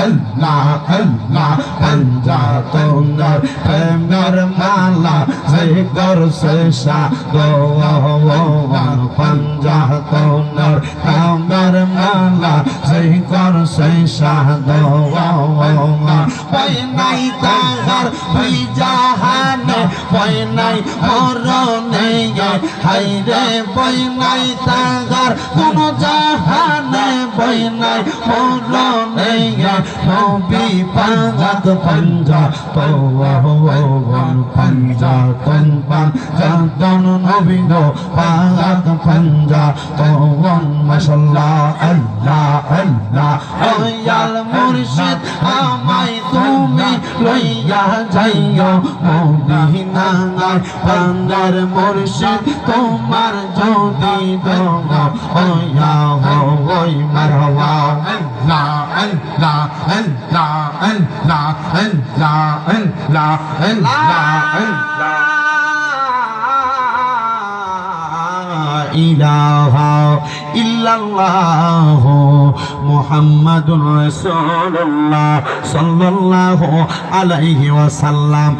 আল্লাহ আল্লাহ পঞ্জাতনের প্রেমের মালা জিকর সে সাদোয়ান পঞ্জাতনের প্রেমের মালা জিকর সে সাদোয়ান পাই নাই তাহার দুই জাহানে পাই নাই মরণে হাই রে পাই নাই তাহার কোন জাহানে পাই নাই মরণে নবী পাক পঞ্জাতন পঞ্জাতন পঞ্জাতন নবী গো পাক পঞ্জাতন মাশাআল্লাহ আল্লাহ আল্লাহ দয়াল মুর্শিদ আমায় তুমি লইয়া যাইও মদিনায় বান্দার মুর্শিদ তোমার যদি দোয়া হইয়া হই মারওয়া আল্লাহ আল্লাহ আল্লাহ আল্লাহ আল্লাহ আল্লাহ আল্লাহ ইলাহা ইল্লাল্লাহ মুহাম্মাদুর রাসূলুল্লাহ সাল্লাল্লাহু আলাইহি ওয়াসাল্লাম।